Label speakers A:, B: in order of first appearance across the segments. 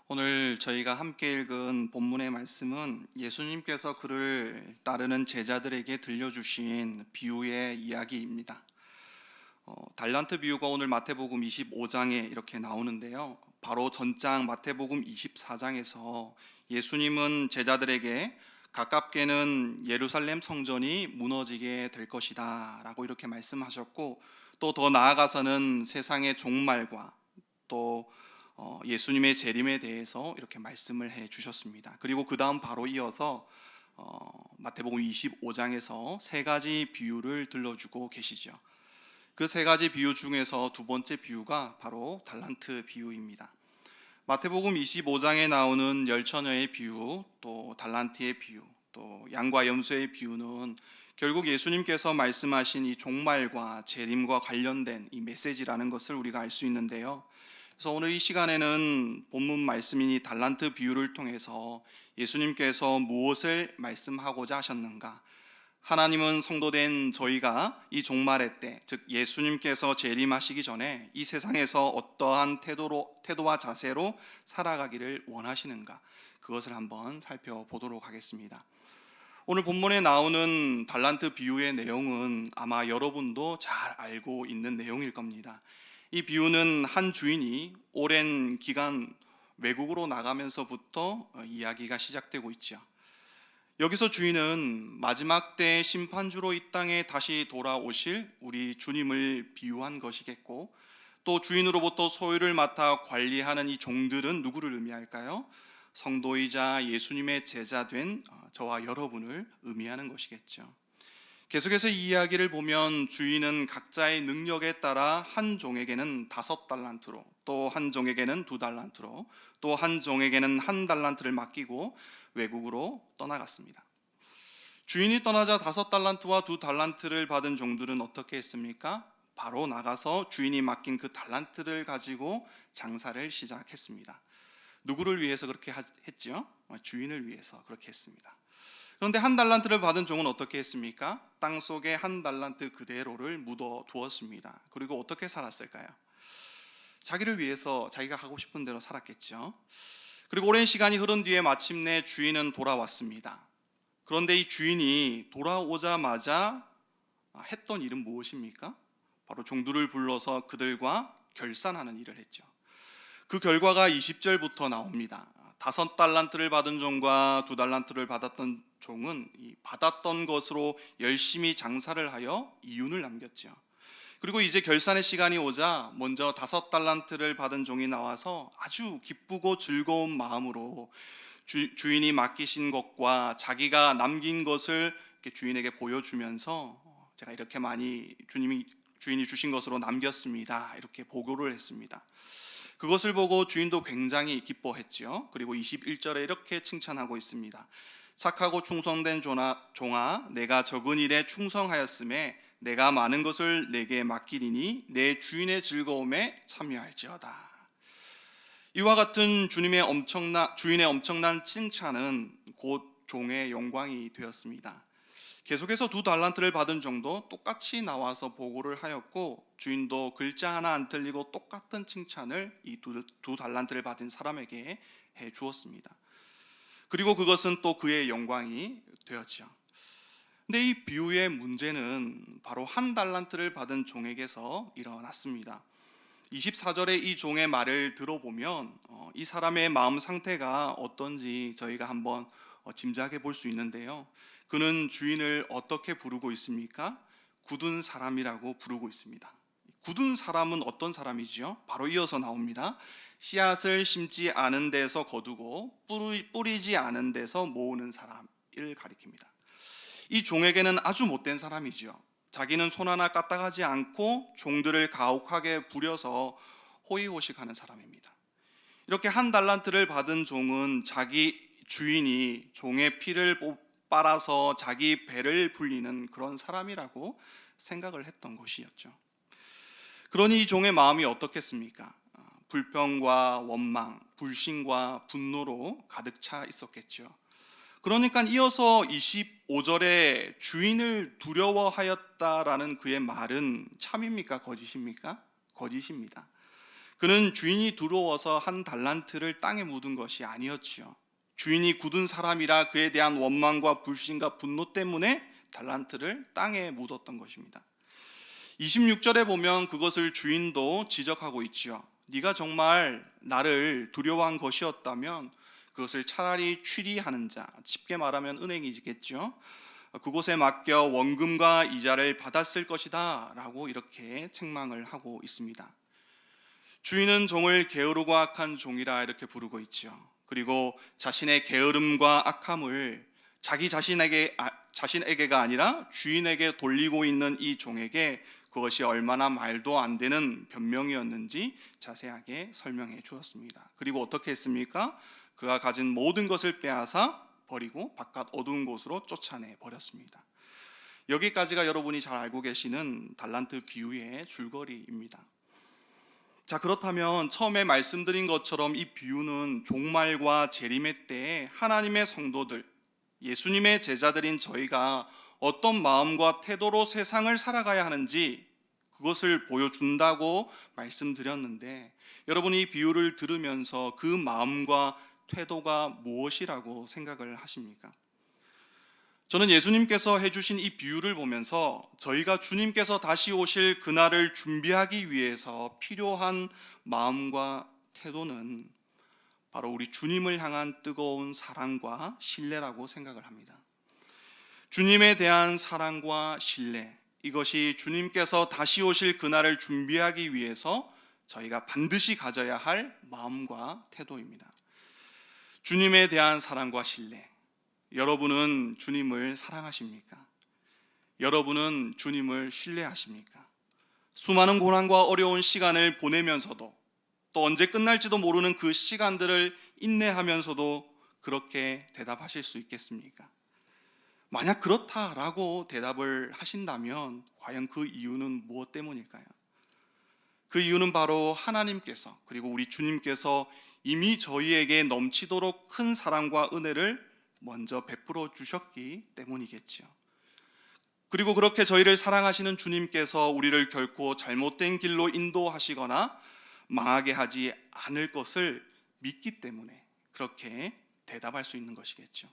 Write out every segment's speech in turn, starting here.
A: 오늘 저희가 함께 읽은 본문의 말씀은 예수님께서 그를 따르는 제자들에게 들려주신 비유의 이야기입니다. 달란트 비유가 오늘 마태복음 25장에 이렇게 나오는데요. 바로 전장 마태복음 24장에서 예수님은 제자들에게 가깝게는 예루살렘 성전이 무너지게 될 것이다 라고 이렇게 말씀하셨고, 또 더 나아가서는 세상의 종말과 또 예수님의 재림에 대해서 이렇게 말씀을 해 주셨습니다. 그리고 그 다음 바로 이어서 마태복음 25장에서 세 가지 비유를 들려주고 계시죠. 그 세 가지 비유 중에서 두 번째 비유가 바로 달란트 비유입니다. 마태복음 25장에 나오는 열처녀의 비유, 또 달란트의 비유, 또 양과 염소의 비유는 결국 예수님께서 말씀하신 이 종말과 재림과 관련된 이 메시지라는 것을 우리가 알 수 있는데요. 그래서 오늘 이 시간에는 본문 말씀인 이 달란트 비유를 통해서 예수님께서 무엇을 말씀하고자 하셨는가, 하나님은 성도된 저희가 이 종말의 때, 즉 예수님께서 재림하시기 전에 이 세상에서 어떠한 태도와 자세로 살아가기를 원하시는가, 그것을 한번 살펴보도록 하겠습니다. 오늘 본문에 나오는 달란트 비유의 내용은 아마 여러분도 잘 알고 있는 내용일 겁니다. 이 비유는 한 주인이 오랜 기간 외국으로 나가면서부터 이야기가 시작되고 있죠. 여기서 주인은 마지막 때 심판주로 이 땅에 다시 돌아오실 우리 주님을 비유한 것이겠고, 또 주인으로부터 소유를 맡아 관리하는 이 종들은 누구를 의미할까요? 성도이자 예수님의 제자 된 저와 여러분을 의미하는 것이겠죠. 계속해서 이 이야기를 보면 주인은 각자의 능력에 따라 한 종에게는 5달란트로, 또 한 종에게는 2달란트로, 또 한 종에게는 1달란트를 맡기고 외국으로 떠나갔습니다. 주인이 떠나자 5달란트와 2달란트를 받은 종들은 어떻게 했습니까? 바로 나가서 주인이 맡긴 그 달란트를 가지고 장사를 시작했습니다. 누구를 위해서 그렇게 했죠? 주인을 위해서 그렇게 했습니다. 그런데 1달란트를 받은 종은 어떻게 했습니까? 땅속에 1달란트 그대로를 묻어 두었습니다. 그리고 어떻게 살았을까요? 자기를 위해서 자기가 하고 싶은 대로 살았겠죠. 그리고 오랜 시간이 흐른 뒤에 마침내 주인은 돌아왔습니다. 그런데 이 주인이 돌아오자마자 했던 일은 무엇입니까? 바로 종들을 불러서 그들과 결산하는 일을 했죠. 그 결과가 20절부터 나옵니다. 5달란트를 받은 종과 2달란트를 받았던 종은 받았던 것으로 열심히 장사를 하여 이윤을 남겼죠. 그리고 이제 결산의 시간이 오자 먼저 5달란트를 받은 종이 나와서 아주 기쁘고 즐거운 마음으로 주인이 맡기신 것과 자기가 남긴 것을 주인에게 보여주면서 제가 이렇게 많이 주인이 주신 것으로 남겼습니다, 이렇게 보고를 했습니다. 그것을 보고 주인도 굉장히 기뻐했지요. 그리고 21절에 이렇게 칭찬하고 있습니다. 착하고 충성된 종아, 내가 적은 일에 충성하였음에 내가 많은 것을 내게 맡기리니 내 주인의 즐거움에 참여할지어다. 이와 같은 주인의 엄청난 칭찬은 곧 종의 영광이 되었습니다. 계속해서 2달란트를 받은 종도 똑같이 나와서 보고를 하였고, 주인도 글자 하나 안 틀리고 똑같은 칭찬을 이 두 달란트를 받은 사람에게 해 주었습니다. 그리고 그것은 또 그의 영광이 되었죠. 근데 이 비유의 문제는 바로 1달란트를 받은 종에게서 일어났습니다. 24절에 이 종의 말을 들어보면 이 사람의 마음 상태가 어떤지 저희가 한번 짐작해 볼 수 있는데요. 그는 주인을 어떻게 부르고 있습니까? 굳은 사람이라고 부르고 있습니다. 굳은 사람은 어떤 사람이지요? 바로 이어서 나옵니다. 씨앗을 심지 않은 데서 거두고 뿌리지 않은 데서 모으는 사람을 가리킵니다. 이 종에게는 아주 못된 사람이지요. 자기는 손 하나 까딱하지 않고 종들을 가혹하게 부려서 호의호식하는 사람입니다. 이렇게 1달란트를 받은 종은 자기 주인이 종의 피를 빨아서 자기 배를 불리는 그런 사람이라고 생각을 했던 것이었죠. 그러니 이 종의 마음이 어떻겠습니까? 불평과 원망, 불신과 분노로 가득 차 있었겠죠. 그러니까 이어서 25절에 주인을 두려워하였다라는 그의 말은 참입니까? 거짓입니까? 거짓입니다. 그는 주인이 두려워서 한 달란트를 땅에 묻은 것이 아니었지요. 주인이 굳은 사람이라 그에 대한 원망과 불신과 분노 때문에 달란트를 땅에 묻었던 것입니다. 26절에 보면 그것을 주인도 지적하고 있지요. 네가 정말 나를 두려워한 것이었다면 그것을 차라리 취리하는 자, 쉽게 말하면 은행이겠죠. 그곳에 맡겨 원금과 이자를 받았을 것이다 라고 이렇게 책망을 하고 있습니다. 주인은 종을 게으르고 악한 종이라 이렇게 부르고 있죠. 그리고 자신의 게으름과 악함을 자기 자신에게가 아니라 주인에게 돌리고 있는 이 종에게 그것이 얼마나 말도 안 되는 변명이었는지 자세하게 설명해 주었습니다. 그리고 어떻게 했습니까? 그가 가진 모든 것을 빼앗아 버리고 바깥 어두운 곳으로 쫓아내 버렸습니다. 여기까지가 여러분이 잘 알고 계시는 달란트 비유의 줄거리입니다. 자, 그렇다면 처음에 말씀드린 것처럼 이 비유는 종말과 재림의 때에 하나님의 성도들, 예수님의 제자들인 저희가 어떤 마음과 태도로 세상을 살아가야 하는지 그것을 보여준다고 말씀드렸는데, 여러분이 이 비유를 들으면서 그 마음과 태도가 무엇이라고 생각을 하십니까? 저는 예수님께서 해주신 이 비유를 보면서 저희가 주님께서 다시 오실 그날을 준비하기 위해서 필요한 마음과 태도는 바로 우리 주님을 향한 뜨거운 사랑과 신뢰라고 생각을 합니다. 주님에 대한 사랑과 신뢰, 이것이 주님께서 다시 오실 그날을 준비하기 위해서 저희가 반드시 가져야 할 마음과 태도입니다. 주님에 대한 사랑과 신뢰, 여러분은 주님을 사랑하십니까? 여러분은 주님을 신뢰하십니까? 수많은 고난과 어려운 시간을 보내면서도 또 언제 끝날지도 모르는 그 시간들을 인내하면서도 그렇게 대답하실 수 있겠습니까? 만약 그렇다라고 대답을 하신다면 과연 그 이유는 무엇 때문일까요? 그 이유는 바로 하나님께서 그리고 우리 주님께서 이미 저희에게 넘치도록 큰 사랑과 은혜를 먼저 베풀어 주셨기 때문이겠죠. 그리고 그렇게 저희를 사랑하시는 주님께서 우리를 결코 잘못된 길로 인도하시거나 망하게 하지 않을 것을 믿기 때문에 그렇게 대답할 수 있는 것이겠죠.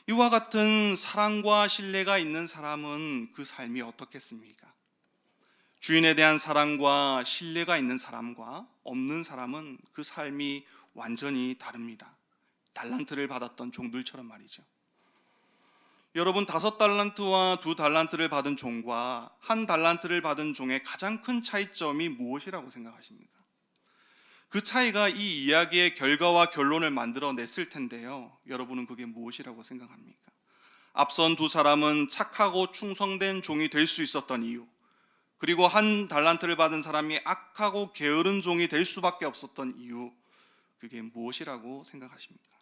A: 이와 같은 사랑과 신뢰가 있는 사람은 그 삶이 어떻겠습니까? 주인에 대한 사랑과 신뢰가 있는 사람과 없는 사람은 그 삶이 완전히 다릅니다. 달란트를 받았던 종들처럼 말이죠. 여러분, 5달란트와 2달란트를 받은 종과 1달란트를 받은 종의 가장 큰 차이점이 무엇이라고 생각하십니까? 그 차이가 이 이야기의 결과와 결론을 만들어냈을 텐데요, 여러분은 그게 무엇이라고 생각합니까? 앞선 2사람은 착하고 충성된 종이 될 수 있었던 이유, 그리고 1달란트를 받은 사람이 악하고 게으른 종이 될 수밖에 없었던 이유, 그게 무엇이라고 생각하십니까?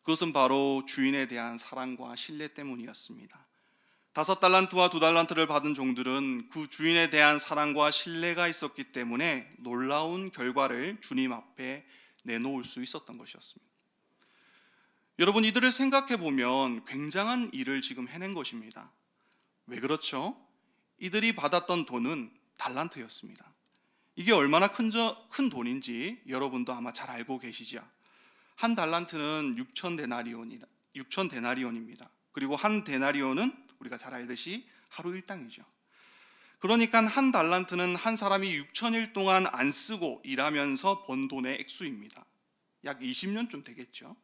A: 그것은 바로 주인에 대한 사랑과 신뢰 때문이었습니다. 5달란트와 2달란트를 받은 종들은 그 주인에 대한 사랑과 신뢰가 있었기 때문에 놀라운 결과를 주님 앞에 내놓을 수 있었던 것이었습니다. 여러분, 이들을 생각해 보면 굉장한 일을 지금 해낸 것입니다. 왜 그렇죠? 이들이 받았던 돈은 달란트였습니다. 이게 얼마나 큰 돈인지 여러분도 아마 잘 알고 계시죠? 1달란트는 6천 데나리온입니다. 그리고 1데나리온은 우리가 잘 알듯이 하루 일당이죠. 그러니까 1달란트는 한 사람이 6천일 동안 안 쓰고 일하면서 번 돈의 액수입니다. 약 20년쯤 되겠죠.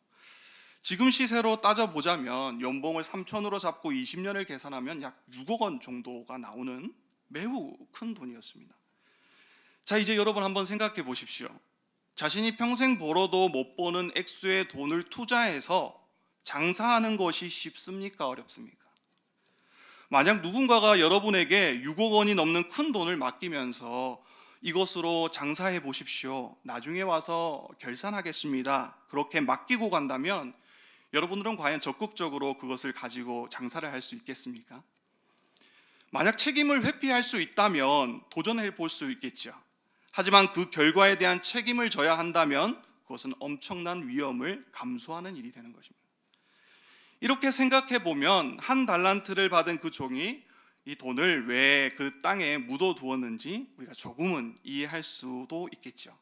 A: 지금 시세로 따져보자면 연봉을 3천으로 잡고 20년을 계산하면 약 6억 원 정도가 나오는 매우 큰 돈이었습니다. 자, 이제 여러분 한번 생각해 보십시오. 자신이 평생 벌어도 못 버는 액수의 돈을 투자해서 장사하는 것이 쉽습니까? 어렵습니까? 만약 누군가가 여러분에게 6억 원이 넘는 큰 돈을 맡기면서 이것으로 장사해 보십시오, 나중에 와서 결산하겠습니다, 그렇게 맡기고 간다면 여러분들은 과연 적극적으로 그것을 가지고 장사를 할 수 있겠습니까? 만약 책임을 회피할 수 있다면 도전해 볼 수 있겠죠. 하지만 그 결과에 대한 책임을 져야 한다면 그것은 엄청난 위험을 감수하는 일이 되는 것입니다. 이렇게 생각해 보면 1달란트를 받은 그 종이 이 돈을 왜 그 땅에 묻어두었는지 우리가 조금은 이해할 수도 있겠죠.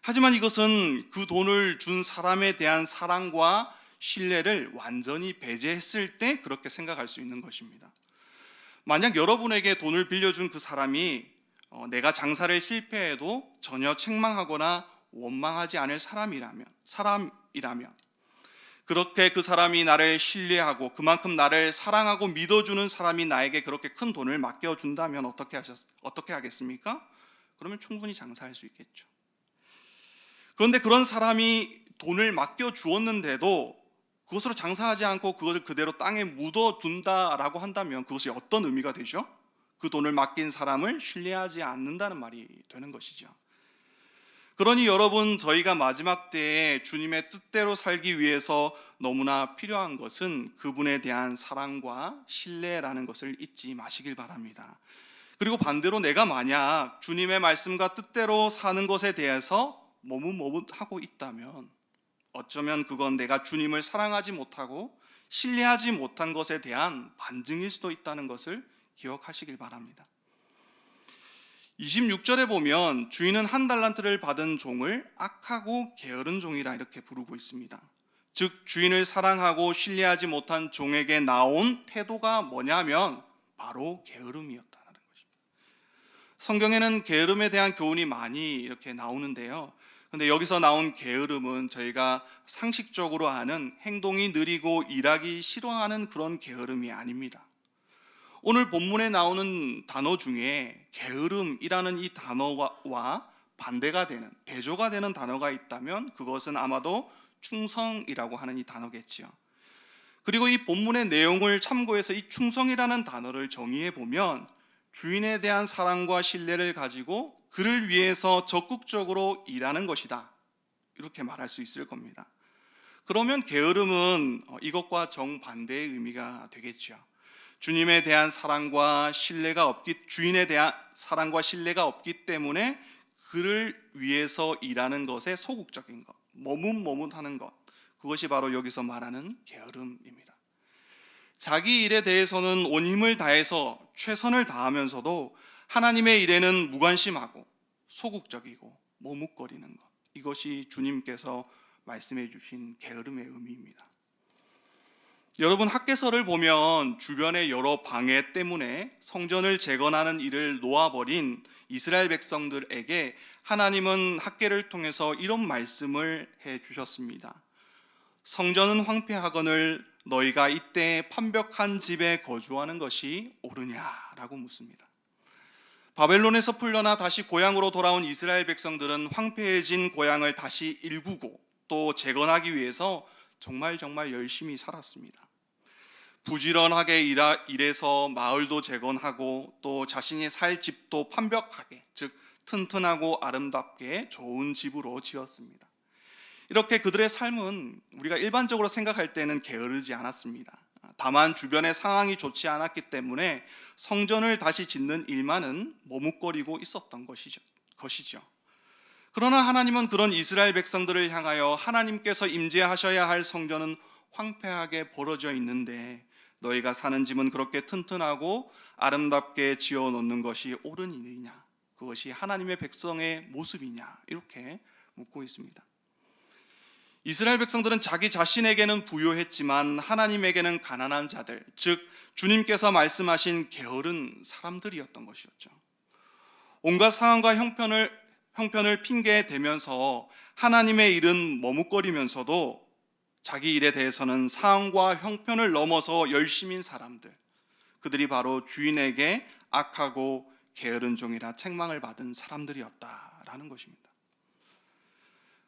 A: 하지만 이것은 그 돈을 준 사람에 대한 사랑과 신뢰를 완전히 배제했을 때 그렇게 생각할 수 있는 것입니다. 만약 여러분에게 돈을 빌려준 그 사람이 내가 장사를 실패해도 전혀 책망하거나 원망하지 않을 사람이라면 그렇게 그 사람이 나를 신뢰하고 그만큼 나를 사랑하고 믿어주는 사람이 나에게 그렇게 큰 돈을 맡겨준다면 어떻게 하겠습니까? 그러면 충분히 장사할 수 있겠죠. 그런데 그런 사람이 돈을 맡겨주었는데도 그것으로 장사하지 않고 그것을 그대로 땅에 묻어둔다라고 한다면 그것이 어떤 의미가 되죠? 그 돈을 맡긴 사람을 신뢰하지 않는다는 말이 되는 것이죠. 그러니 여러분, 저희가 마지막 때에 주님의 뜻대로 살기 위해서 너무나 필요한 것은 그분에 대한 사랑과 신뢰라는 것을 잊지 마시길 바랍니다. 그리고 반대로 내가 만약 주님의 말씀과 뜻대로 사는 것에 대해서 머뭇머뭇하고 있다면 어쩌면 그건 내가 주님을 사랑하지 못하고 신뢰하지 못한 것에 대한 반증일 수도 있다는 것을 기억하시길 바랍니다. 26절에 보면 주인은 한 달란트를 받은 종을 악하고 게으른 종이라 이렇게 부르고 있습니다. 즉 주인을 사랑하고 신뢰하지 못한 종에게 나온 태도가 뭐냐면 바로 게으름이었다는 것입니다. 성경에는 게으름에 대한 교훈이 많이 이렇게 나오는데요. 근데 여기서 나온 게으름은 저희가 상식적으로 아는 행동이 느리고 일하기 싫어하는 그런 게으름이 아닙니다. 오늘 본문에 나오는 단어 중에 게으름이라는 이 단어와 반대가 되는, 대조가 되는 단어가 있다면 그것은 아마도 충성이라고 하는 이 단어겠지요. 그리고 이 본문의 내용을 참고해서 이 충성이라는 단어를 정의해 보면 주인에 대한 사랑과 신뢰를 가지고 그를 위해서 적극적으로 일하는 것이다, 이렇게 말할 수 있을 겁니다. 그러면 게으름은 이것과 정반대의 의미가 되겠죠. 주인에 대한 사랑과 신뢰가 없기 때문에 그를 위해서 일하는 것에 소극적인 것, 머뭇머뭇하는 것, 그것이 바로 여기서 말하는 게으름입니다. 자기 일에 대해서는 온 힘을 다해서 최선을 다하면서도 하나님의 일에는 무관심하고 소극적이고 머뭇거리는 것, 이것이 주님께서 말씀해 주신 게으름의 의미입니다. 여러분, 학개서를 보면 주변의 여러 방해 때문에 성전을 재건하는 일을 놓아버린 이스라엘 백성들에게 하나님은 학개를 통해서 이런 말씀을 해 주셨습니다. 성전은 황폐하거늘 너희가 이때 판벽한 집에 거주하는 것이 옳으냐라고 묻습니다. 바벨론에서 풀려나 다시 고향으로 돌아온 이스라엘 백성들은 황폐해진 고향을 다시 일구고 또 재건하기 위해서 정말 열심히 살았습니다. 부지런하게 일해서 마을도 재건하고 또 자신이 살 집도 판벽하게, 즉 튼튼하고 아름답게 좋은 집으로 지었습니다. 이렇게 그들의 삶은 우리가 일반적으로 생각할 때는 게으르지 않았습니다. 다만 주변의 상황이 좋지 않았기 때문에 성전을 다시 짓는 일만은 머뭇거리고 있었던 것이죠. 그러나 하나님은 그런 이스라엘 백성들을 향하여 하나님께서 임재하셔야 할 성전은 황폐하게 벌어져 있는데 너희가 사는 집은 그렇게 튼튼하고 아름답게 지어 놓는 것이 옳은 일이냐, 그것이 하나님의 백성의 모습이냐, 이렇게 묻고 있습니다. 이스라엘 백성들은 자기 자신에게는 부유했지만 하나님에게는 가난한 자들, 즉 주님께서 말씀하신 게으른 사람들이었던 것이었죠. 온갖 상황과 형편을 핑계대면서 하나님의 일은 머뭇거리면서도 자기 일에 대해서는 상황과 형편을 넘어서 열심인 사람들, 그들이 바로 주인에게 악하고 게으른 종이라 책망을 받은 사람들이었다라는 것입니다.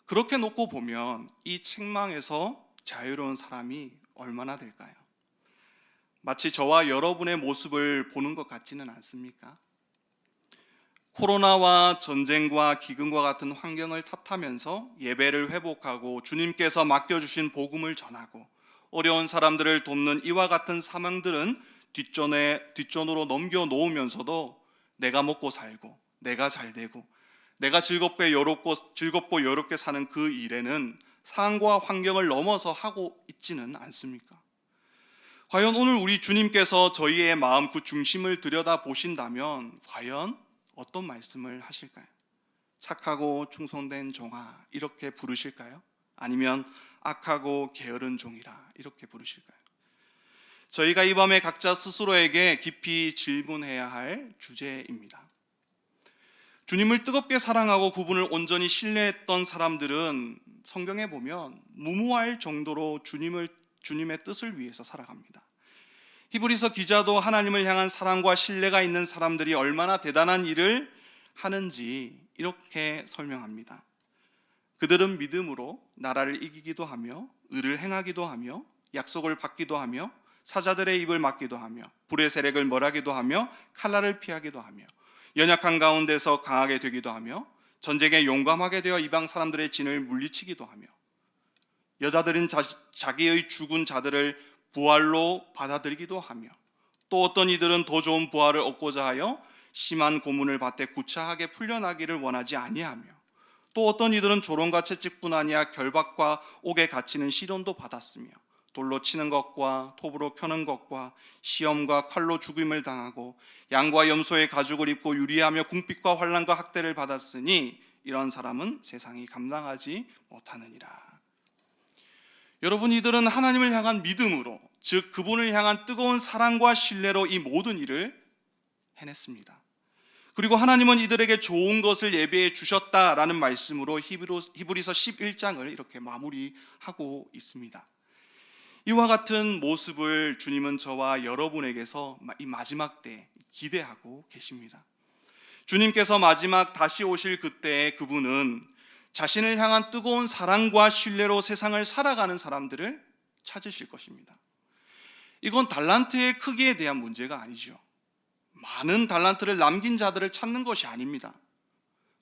A: 그렇게 놓고 보면 이 책망에서 자유로운 사람이 얼마나 될까요? 마치 저와 여러분의 모습을 보는 것 같지는 않습니까? 코로나와 전쟁과 기근과 같은 환경을 탓하면서 예배를 회복하고 주님께서 맡겨주신 복음을 전하고 어려운 사람들을 돕는 이와 같은 사명들은 뒷전으로 넘겨놓으면서도 내가 먹고 살고 내가 잘되고 내가 즐겁고 여롭게 사는 그 일에는 상황과 환경을 넘어서 하고 있지는 않습니까? 과연 오늘 우리 주님께서 저희의 마음 그 중심을 들여다 보신다면 과연 어떤 말씀을 하실까요? 착하고 충성된 종아 이렇게 부르실까요? 아니면 악하고 게으른 종이라 이렇게 부르실까요? 저희가 이 밤에 각자 스스로에게 깊이 질문해야 할 주제입니다. 주님을 뜨겁게 사랑하고 그분을 온전히 신뢰했던 사람들은 성경에 보면 무모할 정도로 주님의 뜻을 위해서 살아갑니다. 히브리서 기자도 하나님을 향한 사랑과 신뢰가 있는 사람들이 얼마나 대단한 일을 하는지 이렇게 설명합니다. 그들은 믿음으로 나라를 이기기도 하며 의를 행하기도 하며 약속을 받기도 하며 사자들의 입을 막기도 하며 불의 세력을 멸하기도 하며 칼날을 피하기도 하며 연약한 가운데서 강하게 되기도 하며 전쟁에 용감하게 되어 이방 사람들의 진을 물리치기도 하며 여자들은 자기의 죽은 자들을 부활로 받아들이기도 하며 또 어떤 이들은 더 좋은 부활을 얻고자 하여 심한 고문을 받되 구차하게 풀려나기를 원하지 아니하며 또 어떤 이들은 조롱과 채찍뿐 아니라 결박과 옥에 갇히는 시련도 받았으며 돌로 치는 것과 톱으로 켜는 것과 시험과 칼로 죽임을 당하고 양과 염소의 가죽을 입고 유리하며 궁핍과 환난과 학대를 받았으니 이런 사람은 세상이 감당하지 못하느니라. 여러분, 이들은 하나님을 향한 믿음으로, 즉 그분을 향한 뜨거운 사랑과 신뢰로 이 모든 일을 해냈습니다. 그리고 하나님은 이들에게 좋은 것을 예비해 주셨다라는 말씀으로 히브리서 11장을 이렇게 마무리하고 있습니다. 이와 같은 모습을 주님은 저와 여러분에게서 이 마지막 때 기대하고 계십니다. 주님께서 마지막 다시 오실 그때에 그분은 자신을 향한 뜨거운 사랑과 신뢰로 세상을 살아가는 사람들을 찾으실 것입니다. 이건 달란트의 크기에 대한 문제가 아니죠. 많은 달란트를 남긴 자들을 찾는 것이 아닙니다.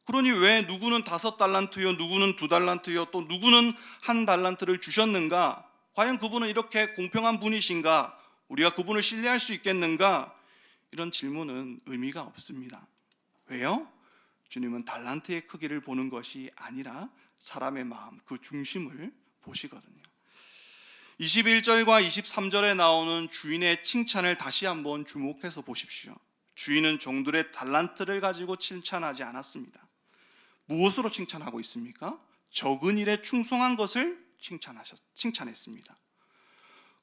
A: 그러니 왜 누구는 5달란트요, 누구는 2달란트요, 또 누구는 1달란트를 주셨는가? 과연 그분은 이렇게 공평한 분이신가? 우리가 그분을 신뢰할 수 있겠는가? 이런 질문은 의미가 없습니다. 왜요? 주님은 달란트의 크기를 보는 것이 아니라 사람의 마음, 그 중심을 보시거든요. 21절과 23절에 나오는 주인의 칭찬을 다시 한번 주목해서 보십시오. 주인은 종들의 달란트를 가지고 칭찬하지 않았습니다. 무엇으로 칭찬하고 있습니까? 적은 일에 충성한 것을 칭찬했습니다.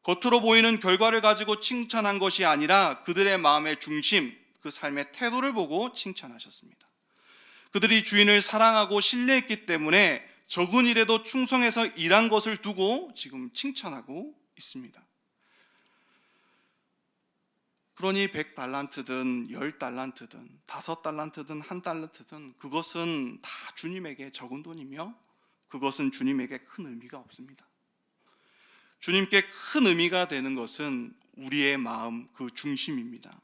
A: 겉으로 보이는 결과를 가지고 칭찬한 것이 아니라 그들의 마음의 중심, 그 삶의 태도를 보고 칭찬하셨습니다. 그들이 주인을 사랑하고 신뢰했기 때문에 적은 일에도 충성해서 일한 것을 두고 지금 칭찬하고 있습니다. 그러니 100달란트든 10달란트든 5달란트든 1달란트든 그것은 다 주님에게 적은 돈이며 그것은 주님에게 큰 의미가 없습니다. 주님께 큰 의미가 되는 것은 우리의 마음 그 중심입니다.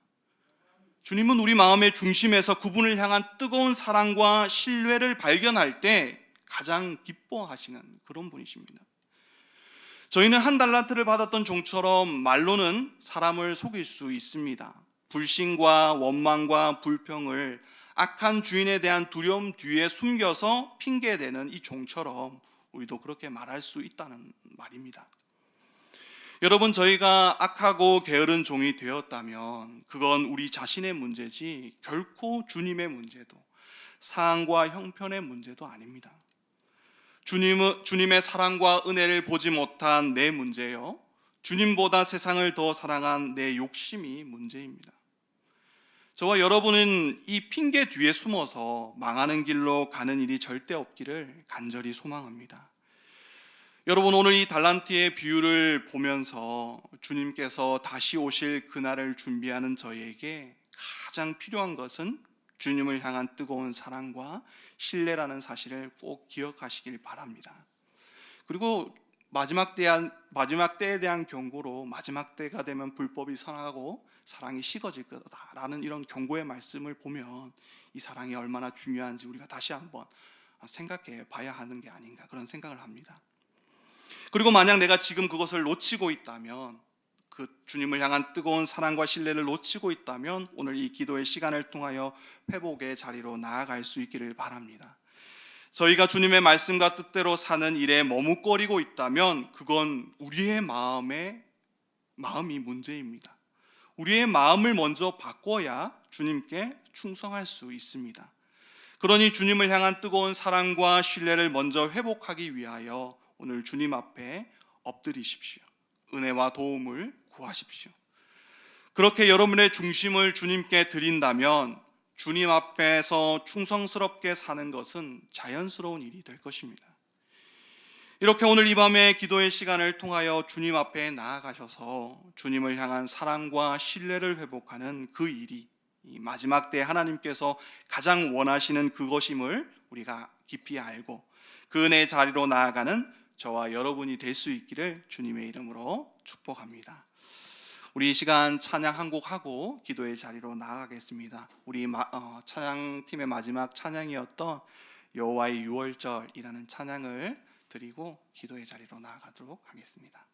A: 주님은 우리 마음의 중심에서 그분을 향한 뜨거운 사랑과 신뢰를 발견할 때 가장 기뻐하시는 그런 분이십니다. 저희는 1달란트를 받았던 종처럼 말로는 사람을 속일 수 있습니다. 불신과 원망과 불평을 악한 주인에 대한 두려움 뒤에 숨겨서 핑계대는 이 종처럼 우리도 그렇게 말할 수 있다는 말입니다. 여러분, 저희가 악하고 게으른 종이 되었다면 그건 우리 자신의 문제지 결코 주님의 문제도 사항과 형편의 문제도 아닙니다. 주님의 사랑과 은혜를 보지 못한 내 문제요, 주님보다 세상을 더 사랑한 내 욕심이 문제입니다. 저와 여러분은 이 핑계 뒤에 숨어서 망하는 길로 가는 일이 절대 없기를 간절히 소망합니다. 여러분, 오늘 이 달란트의 비유를 보면서 주님께서 다시 오실 그날을 준비하는 저희에게 가장 필요한 것은 주님을 향한 뜨거운 사랑과 신뢰라는 사실을 꼭 기억하시길 바랍니다. 그리고 마지막 때에 대한 경고로 마지막 때가 되면 불법이 선하고 사랑이 식어질 거다라는 이런 경고의 말씀을 보면 이 사랑이 얼마나 중요한지 우리가 다시 한번 생각해 봐야 하는 게 아닌가 그런 생각을 합니다. 그리고 만약 내가 지금 그것을 놓치고 있다면, 그 주님을 향한 뜨거운 사랑과 신뢰를 놓치고 있다면 오늘 이 기도의 시간을 통하여 회복의 자리로 나아갈 수 있기를 바랍니다. 저희가 주님의 말씀과 뜻대로 사는 일에 머뭇거리고 있다면 그건 우리의 마음의 마음이 문제입니다. 우리의 마음을 먼저 바꿔야 주님께 충성할 수 있습니다. 그러니 주님을 향한 뜨거운 사랑과 신뢰를 먼저 회복하기 위하여 오늘 주님 앞에 엎드리십시오. 은혜와 도움을 구하십시오. 그렇게 여러분의 중심을 주님께 드린다면 주님 앞에서 충성스럽게 사는 것은 자연스러운 일이 될 것입니다. 이렇게 오늘 이 밤의 기도의 시간을 통하여 주님 앞에 나아가셔서 주님을 향한 사랑과 신뢰를 회복하는 그 일이 이 마지막 때 하나님께서 가장 원하시는 그것임을 우리가 깊이 알고 그 은혜의 자리로 나아가는 저와 여러분이 될 수 있기를 주님의 이름으로 축복합니다. 우리 이 시간 찬양 한 곡 하고 기도의 자리로 나아가겠습니다. 우리 찬양팀의 마지막 찬양이었던 여호와의 유월절이라는 찬양을 드리고 기도의 자리로 나아가도록 하겠습니다.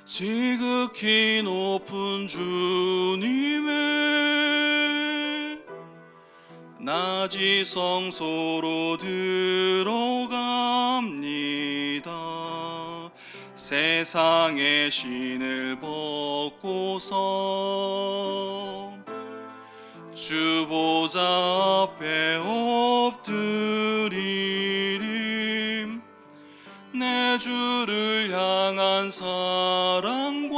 A: 지극히 높은 주님의 낮이 성소로 들어갑니다. 세상의 신을 벗고서 주 보좌 앞에 엎드리림. 내 주를 향한 사랑과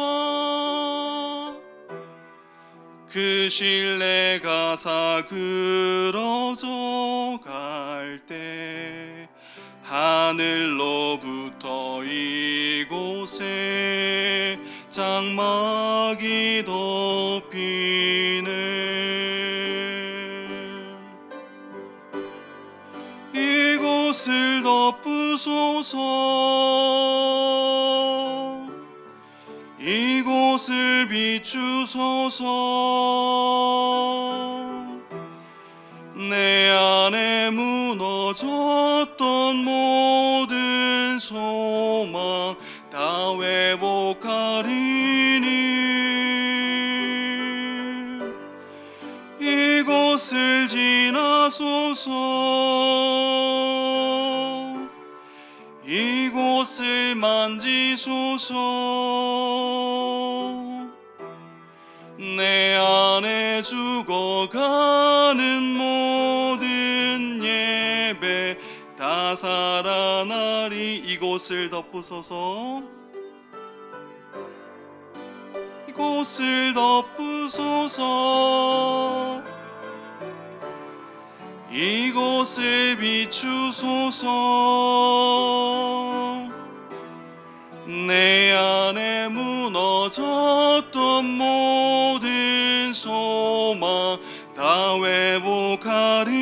A: 그 신뢰가 사그러져 갈 때 하늘로부터 이곳에 장막이 덮이네. 이곳을 덮으소서. 이곳을 비추소서. 내 안에 무너졌던 모든 소망 다 회복하리니. 이곳을 지나소서. 이곳을 만지소서. 내 안에 죽어가는 모든 예배 다 살아나리. 이곳을 덮으소서. 이곳을 덮으소서. 이곳을 비추소서. 내 안에 무너졌던 모든 소망 다 회복하리니.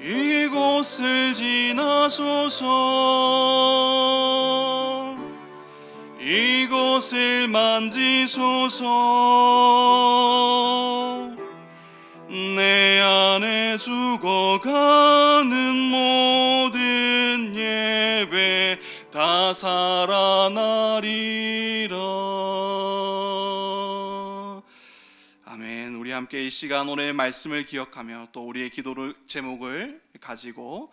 A: 이곳을 지나소서. 이곳을 만지소서. 내 안에 죽어가는 모든 예배 다 살아나리라. 아멘. 우리 함께 이 시간 오늘의 말씀을 기억하며 또 우리의 기도를 제목을 가지고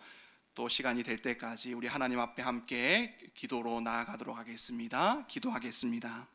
A: 또 시간이 될 때까지 우리 하나님 앞에 함께 기도로 나아가도록 하겠습니다. 기도하겠습니다.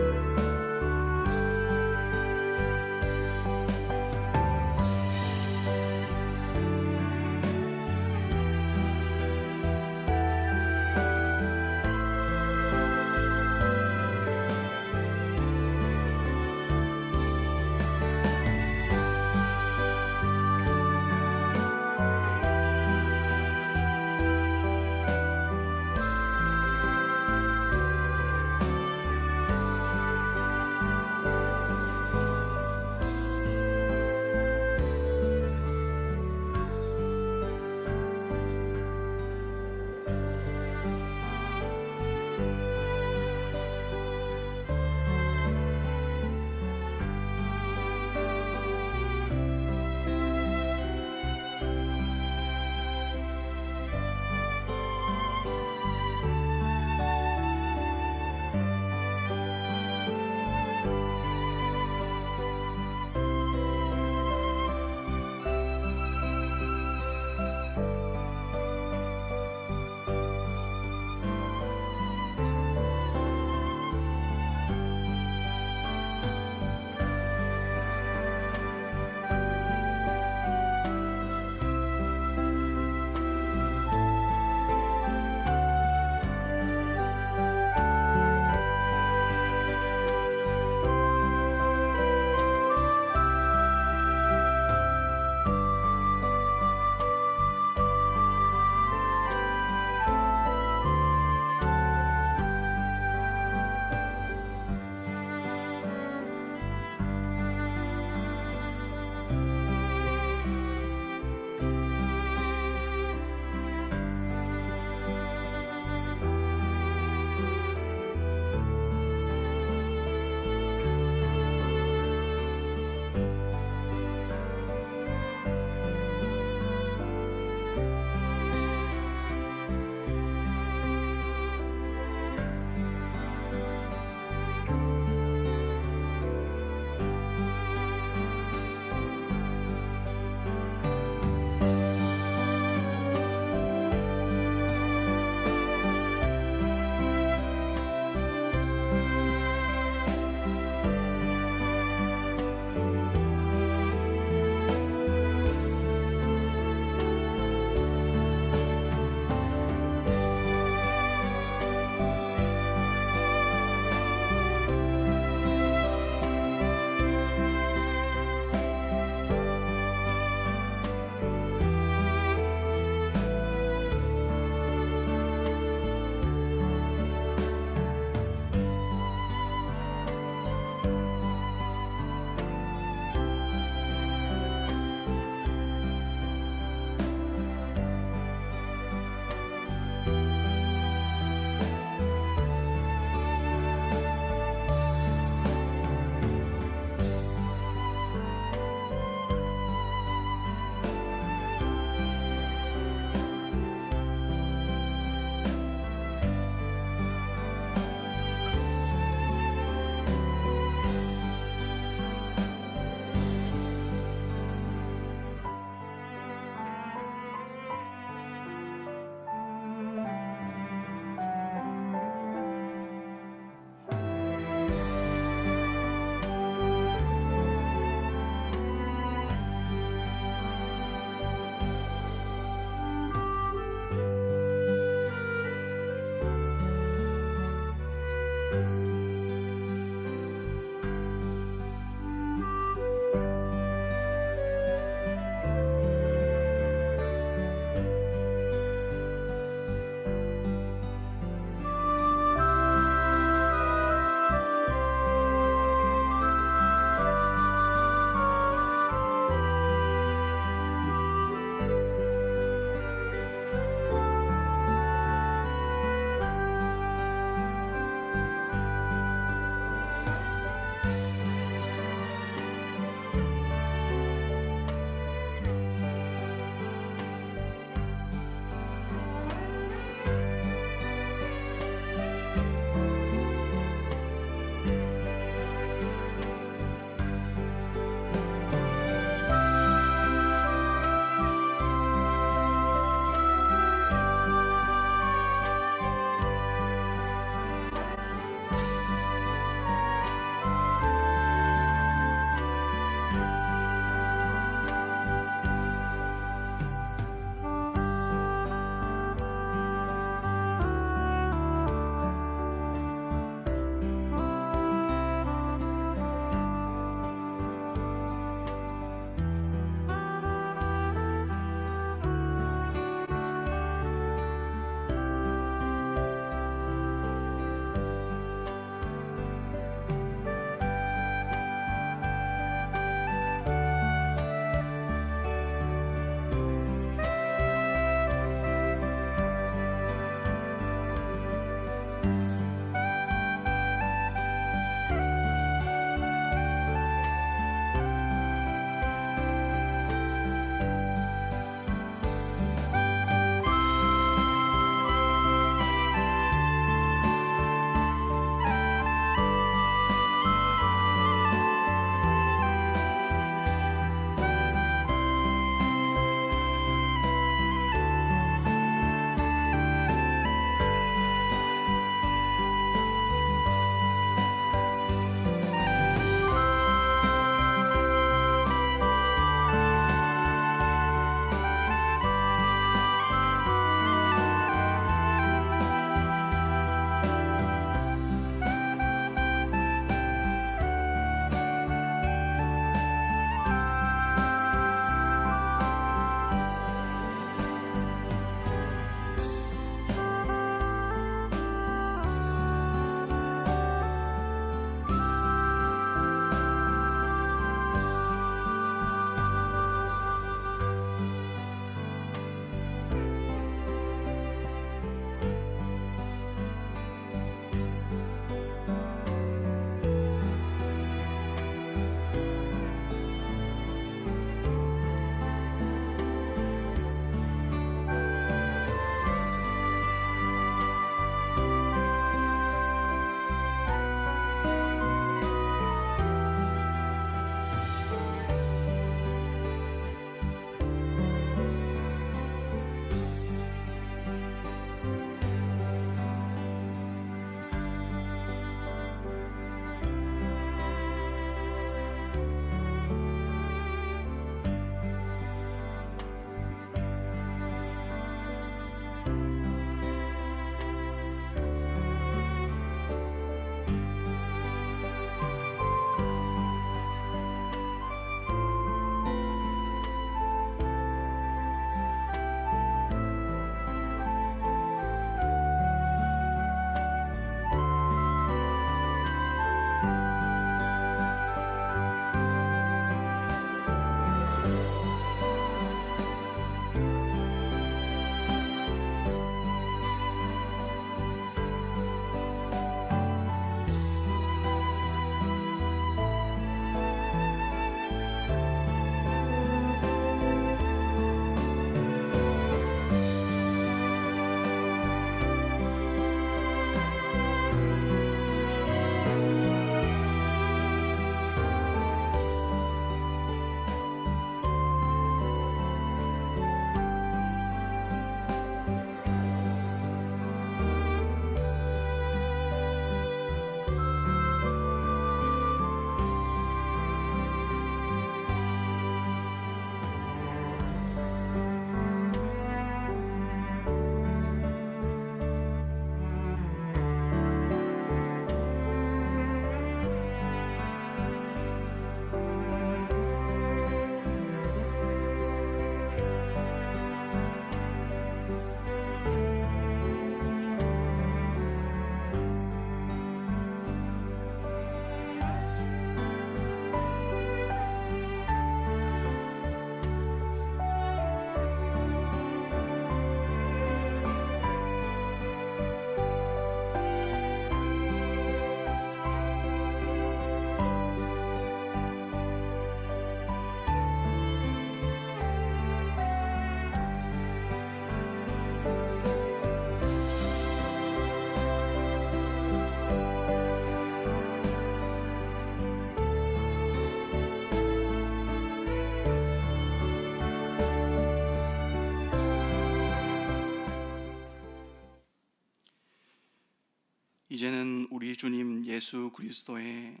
A: 이제는 우리 주님 예수 그리스도의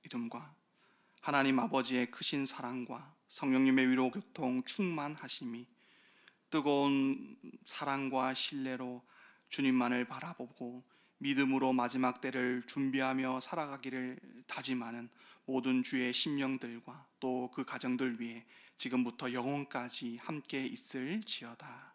A: 이름과 하나님 아버지의 크신 사랑과 성령님의 위로 교통 충만하심이 뜨거운 사랑과 신뢰로 주님만을 바라보고 믿음으로 마지막 때를 준비하며 살아가기를 다짐하는 모든 주의 심령들과 또 그 가정들 위해 지금부터 영원까지 함께 있을지어다.